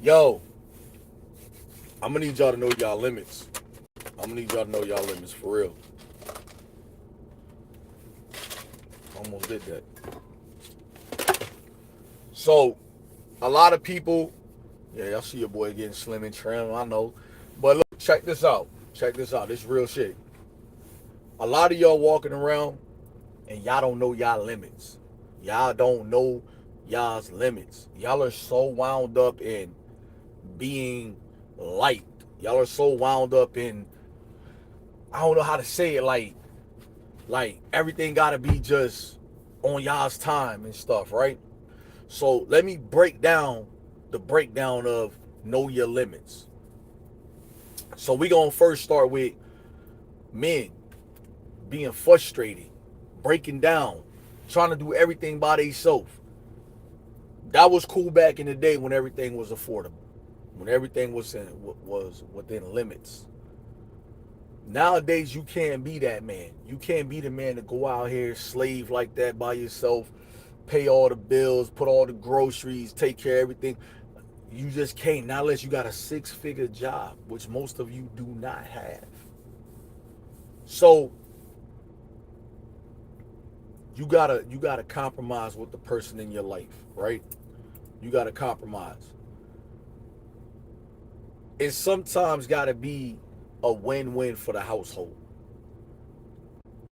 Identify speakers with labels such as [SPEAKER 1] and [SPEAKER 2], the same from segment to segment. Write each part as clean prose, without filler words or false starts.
[SPEAKER 1] Yo, I'm gonna need y'all to know y'all limits. I'm gonna need y'all to know y'all limits for real. Almost did that. So, a lot of people, yeah, y'all see your boy getting slim and trim, I know. But look, check this out. Check this out. This real shit. A lot of y'all walking around and y'all don't know y'all limits. Y'all don't know y'all's limits. Y'all are so wound up in being liked. Y'all are so wound up in, I don't know how to say it, like everything gotta be just on y'all's time and stuff, right? So let me break down the breakdown of know your limits. So we gonna first start with men being frustrated, breaking down, trying to do everything by themselves. That was cool back in the day when everything was affordable, when everything was within limits. Nowadays, you can't be that man. You can't be the man to go out here slave like that by yourself, pay all the bills, put all the groceries, take care of everything. You just can't, not unless you got a six-figure job, which most of you do not have. So you gotta compromise with the person in your life, right? You gotta compromise. It sometimes gotta be a win-win for the household.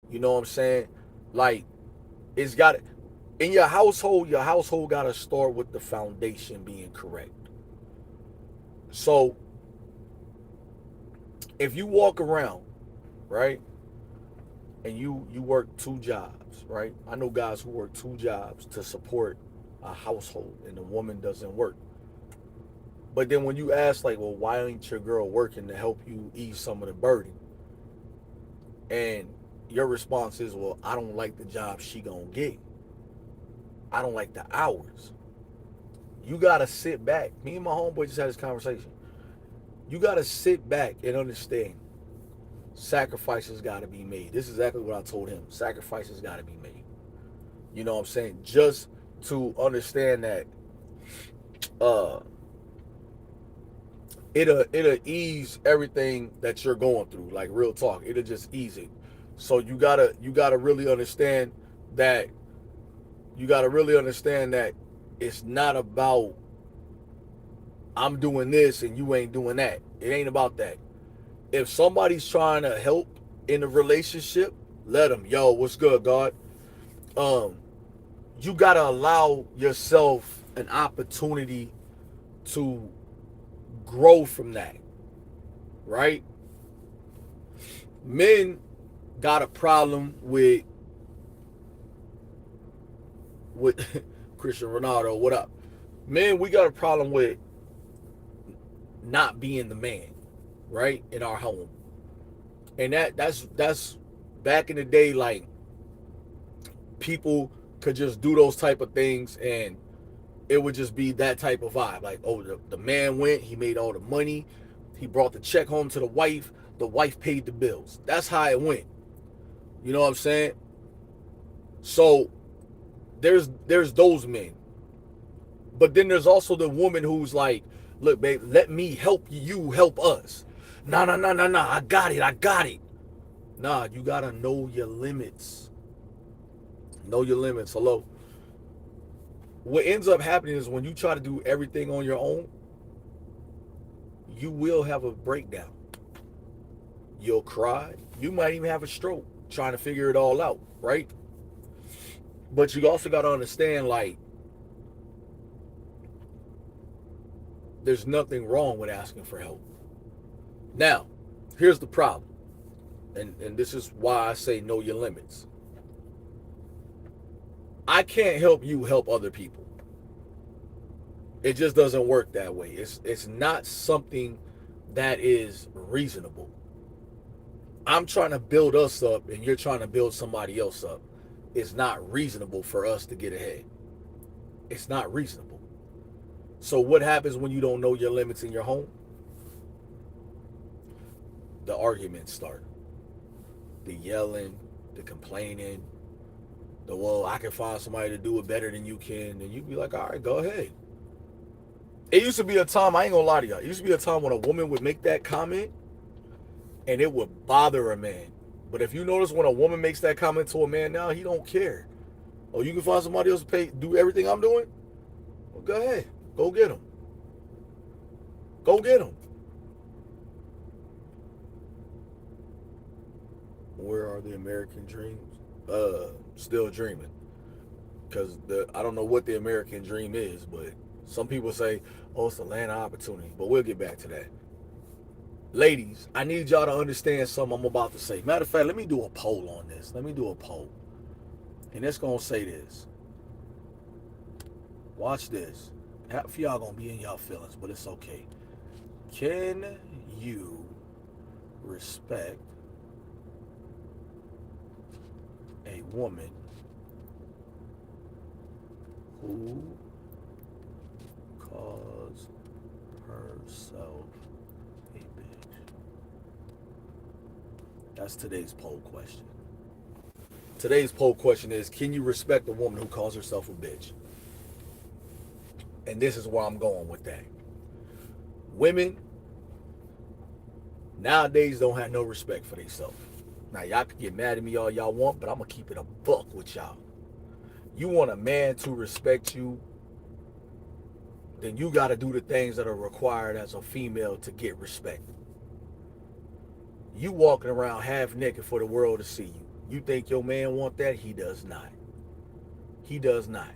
[SPEAKER 1] You know what I'm saying? Like, it's got in your household gotta start with the foundation being correct. So if you walk around, right, and you work two jobs, right? I know guys who work two jobs to support a household, and the woman doesn't work. But then when you ask, like, well, why ain't your girl working to help you ease some of the burden? And your response is, well, I don't like the job she gonna get. I don't like the hours. You gotta sit back. Me and my homeboy just had this conversation. You gotta sit back and understand sacrifices gotta be made. This is exactly what I told him. Sacrifices gotta be made. You know what I'm saying? Just to understand that uh it'll ease everything that you're going through. Like, real talk. It'll just ease it. So you gotta really understand that it's not about I'm doing this and you ain't doing that. It ain't about that. If somebody's trying to help in a relationship, let them. Yo, what's good, God? Um, you gotta allow yourself an opportunity to grow from that, right? Men got a problem with Cristiano Ronaldo. What up? Men, we got a problem with not being the man, right? In our home. And that's back in the day, like, people could just do those type of things and it would just be that type of vibe. Like, oh, the man went, he made all the money, he brought the check home to the wife paid the bills. That's how it went. You know what I'm saying? So there's those men. But then there's also the woman who's like, look, babe, let me help you help us. Nah, nah, nah, nah, nah. I got it. Nah, you gotta know your limits. Know your limits. Hello. What ends up happening is when you try to do everything on your own, you will have a breakdown. You'll cry. You might even have a stroke trying to figure it all out, right? But you also got to understand, like, there's nothing wrong with asking for help. Now, here's the problem. And this is why I say know your limits. I can't help you help other people. It just doesn't work that way. It's not something that is reasonable. I'm trying to build us up and you're trying to build somebody else up. It's not reasonable for us to get ahead. It's not reasonable. So what happens when you don't know your limits in your home? The arguments start. The yelling, the complaining, the, well, I can find somebody to do it better than you can. And you be like, all right, go ahead. It used to be a time, I ain't gonna lie to y'all. It used to be a time when a woman would make that comment and it would bother a man. But if you notice when a woman makes that comment to a man now, he don't care. Oh, you can find somebody else to pay, do everything I'm doing? Well, go ahead. Go get him. Go get him. Where are the American dreams? Still dreaming. Because I don't know what the American dream is, but some people say, oh, it's the land of opportunity. But we'll get back to that. Ladies, I need y'all to understand something I'm about to say. Matter of fact, let me do a poll on this. Let me do a poll. And it's going to say this. Watch this. Half of y'all going to be in y'all feelings, but it's okay. Can you respect a woman who calls herself a bitch? That's today's poll question. Today's poll question is, can you respect a woman who calls herself a bitch? And this is where I'm going with that. Women nowadays don't have no respect for themselves. Now, y'all can get mad at me all y'all want, but I'm going to keep it a buck with y'all. You want a man to respect you, then you got to do the things that are required as a female to get respect. You walking around half naked for the world to see you. You think your man want that? He does not. He does not.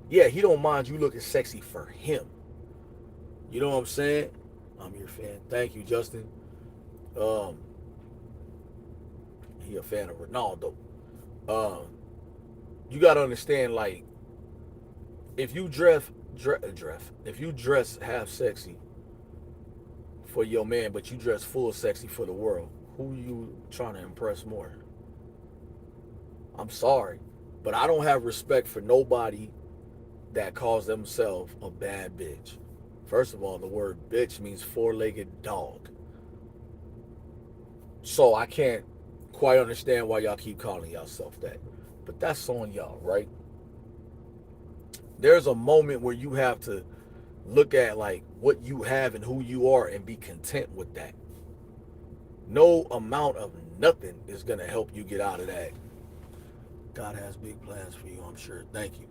[SPEAKER 1] Yeah, he don't mind you looking sexy for him. You know what I'm saying? I'm your fan. Thank you, Justin. He a fan of Ronaldo. You gotta understand, like, if you dress half sexy for your man, but you dress full sexy for the world, who you trying to impress more? I'm sorry, but I don't have respect for nobody that calls themselves a bad bitch. First of all, the word bitch means four-legged dog. So I can't quite understand why y'all keep calling yourself that. But that's on y'all, right? There's a moment where you have to look at like what you have and who you are and be content with that. No amount of nothing is going to help you get out of that. God has big plans for you, I'm sure. Thank you.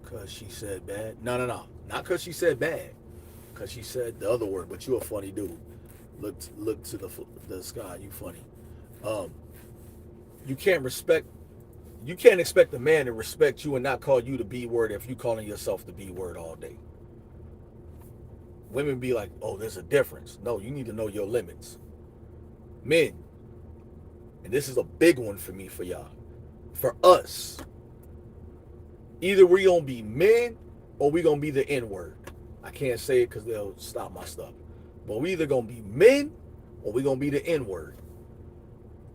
[SPEAKER 1] Because she said bad. No. Not because she said bad. Because she said the other word, but you a funny dude. Look to the sky, you funny. You can't expect a man to respect you and not call you the B word if you calling yourself the B word all day. Women be like, oh, there's a difference. No, you need to know your limits. Men, and this is a big one for me, for y'all. For us, either we gonna be men or we gonna be the N-word. I can't say it because they'll stop my stuff. But we either gonna be men or we gonna be the N-word.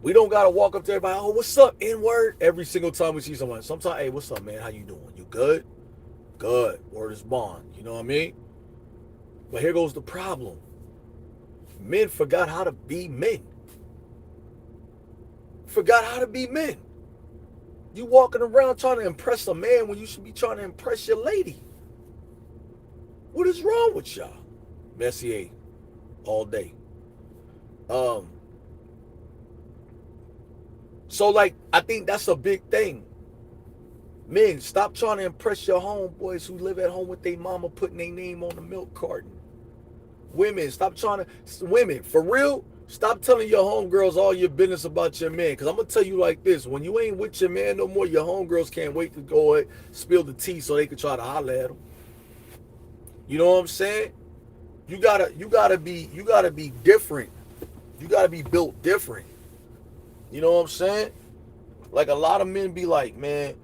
[SPEAKER 1] We don't gotta walk up to everybody, oh, what's up, N-word? Every single time we see someone. Sometimes, hey, what's up, man? How you doing? You good? Good. Word is bond. You know what I mean? But here goes the problem. Men forgot how to be men. Forgot how to be men. You walking around trying to impress a man when you should be trying to impress your lady. What is wrong with y'all? Messier, all day. So, like, I think that's a big thing. Men, stop trying to impress your homeboys who live at home with their mama putting their name on the milk carton. Women, women, for real, stop telling your homegirls all your business about your man. Because I'm going to tell you like this. When you ain't with your man no more, your homegirls can't wait to go and spill the tea so they can try to holler at him. You know what I'm saying? You gotta be different. You gotta be built different. You know what I'm saying? Like, a lot of men be like, man,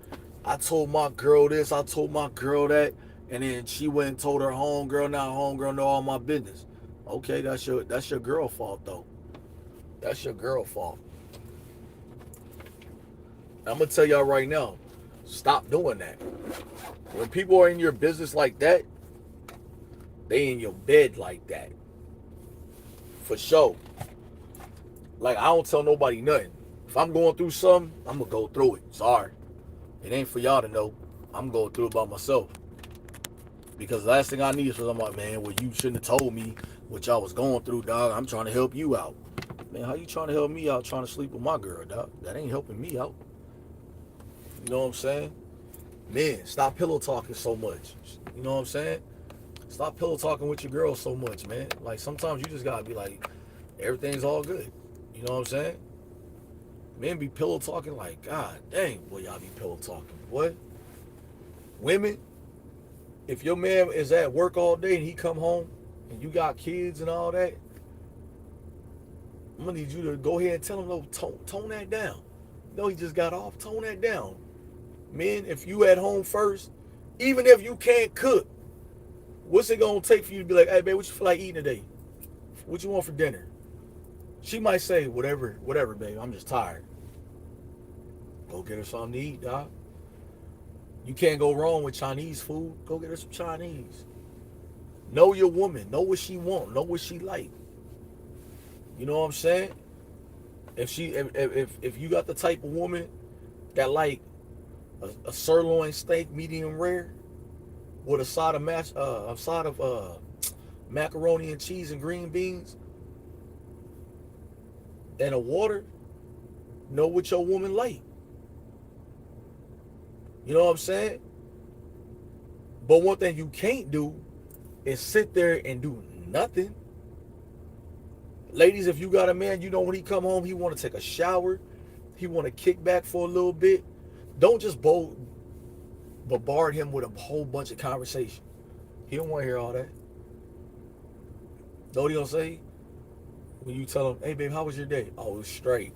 [SPEAKER 1] I told my girl this, I told my girl that, and then she went and told her homegirl. Now homegirl know all my business. Okay, that's your girl fault though. That's your girl fault. I'm gonna tell y'all right now, stop doing that. When people are in your business like that, they in your bed like that. For sure. Like, I don't tell nobody nothing. If I'm going through something, I'm gonna go through it. Sorry. It ain't for y'all to know. I'm going through it by myself. Because the last thing I need is I'm like, man, well, you shouldn't have told me what y'all was going through, dog. I'm trying to help you out. Man, how you trying to help me out trying to sleep with my girl, dog? That ain't helping me out. You know what I'm saying? Man, stop pillow talking so much. You know what I'm saying? Stop pillow talking with your girl so much, man. Like, sometimes you just gotta be like, everything's all good. You know what I'm saying? Men be pillow talking like, God dang, boy, y'all be pillow talking. What? Women, if your man is at work all day and he come home and you got kids and all that, I'm gonna need you to go ahead and tell him, no, tone that down. No, he just got off. Tone that down. Men, if you at home first, even if you can't cook, what's it gonna take for you to be like, hey, babe, what you feel like eating today? What you want for dinner? She might say, whatever, babe. I'm just tired. Go get her something to eat, dog. You can't go wrong with Chinese food. Go get her some Chinese. Know your woman. Know what she want. Know what she like. You know what I'm saying? If you got the type of woman that like a sirloin steak, medium rare, with a side of macaroni and cheese and green beans, and a water, know what your woman like. You know what I'm saying? But one thing you can't do is sit there and do nothing. Ladies, if you got a man, you know when he come home, he want to take a shower. He want to kick back for a little bit. Don't just bombard him with a whole bunch of conversation. He don't want to hear all that. Know what he gonna say? When you tell him, hey, babe, how was your day? Oh, it was straight.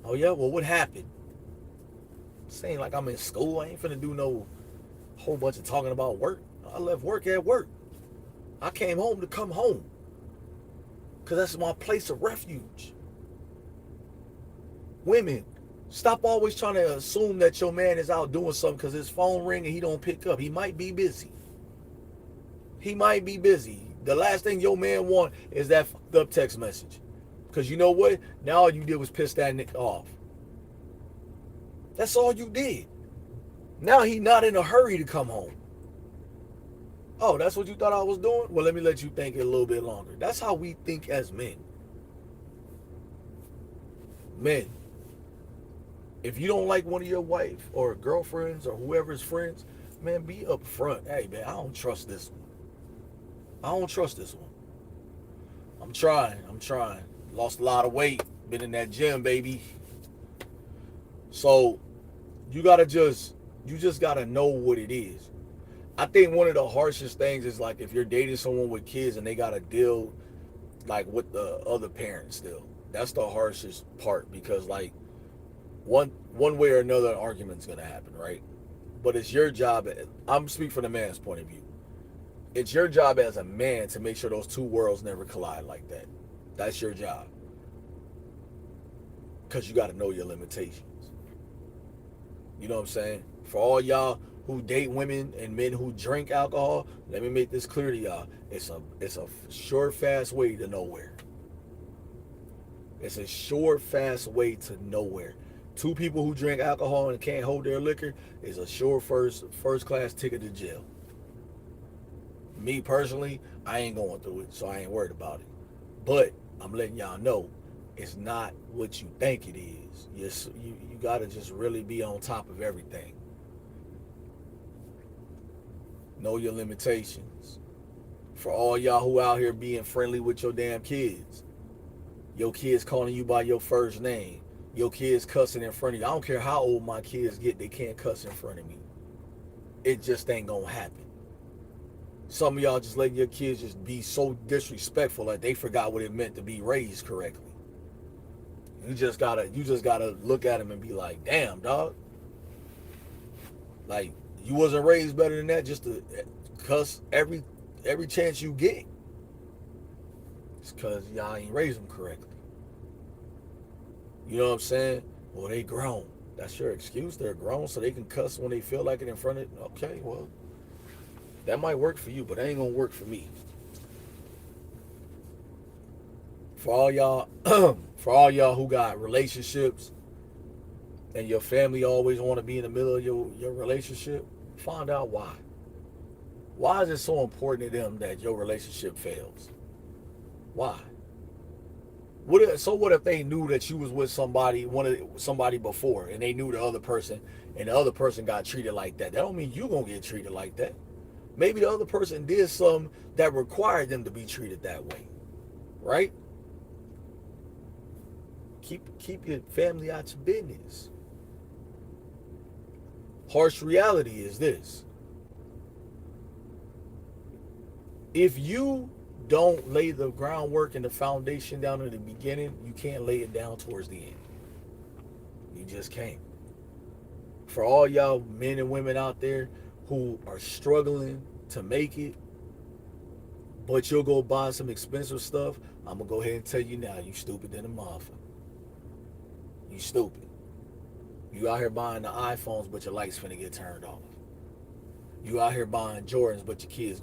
[SPEAKER 1] Oh, yeah? Well, what happened? Saying like I'm in school. I ain't finna do no whole bunch of talking about work. I left work at work. I came home to come home. Because that's my place of refuge. Women, stop always trying to assume that your man is out doing something because his phone ring and he don't pick up. He might be busy. He might be busy. The last thing your man want is that fucked up text message. Because you know what? Now all you did was piss that nigga off. That's all you did. Now he not in a hurry to come home. Oh, that's what you thought I was doing? Well, let me let you think it a little bit longer. That's how we think as men. Men, if you don't like one of your wife or girlfriends or whoever's friends, man, be upfront. Hey, man, I don't trust this one. I don't trust this one. I'm trying. Lost a lot of weight. Been in that gym, baby. So you just gotta know what it is. I think one of the harshest things is like if you're dating someone with kids and they gotta deal like with the other parent still. That's the harshest part because like one way or another an argument's gonna happen, right? But it's your job. I'm speaking from the man's point of view. It's your job as a man to make sure those two worlds never collide like that. That's your job. Because you got to know your limitations. You know what I'm saying? For all y'all who date women and men who drink alcohol, let me make this clear to y'all. It's a short, fast way to nowhere. It's a short, fast way to nowhere. Two people who drink alcohol and can't hold their liquor is a sure first class ticket to jail. Me personally, I ain't going through it, so I ain't worried about it. But I'm letting y'all know it's not what you think it is. You gotta just really be on top of everything. Know your limitations. For all y'all who out here being friendly with your damn kids, your kids calling you by your first name, your kids cussing in front of you. I don't care how old my kids get, they can't cuss in front of me. It just ain't gonna happen. Some of y'all just letting your kids just be so disrespectful that they forgot what it meant to be raised correctly. You just gotta look at them and be like, damn, dog. Like, you wasn't raised better than that just to cuss every chance you get. It's because y'all ain't raised them correctly. You know what I'm saying? Well, they grown. That's your excuse. They're grown so they can cuss when they feel like it in front of... Okay, well, that might work for you, but it ain't gonna work for me. For all y'all who got relationships and your family always want to be in the middle of your relationship, find out why. Why is it so important to them that your relationship fails? Why? What if they knew that you was with somebody before, and they knew the other person, and the other person got treated like that? That don't mean you gonna get treated like that. Maybe the other person did something that required them to be treated that way, right? Keep your family out your business. Harsh reality is this: if you don't lay the groundwork and the foundation down in the beginning, you can't lay it down towards the end. You just can't. For all y'all men and women out there who are struggling to make it, but you'll go buy some expensive stuff, I'm gonna go ahead and tell you now, you stupid than a motherfucker. You stupid. You out here buying the iPhones, but your lights finna get turned off. You out here buying Jordans, but your kids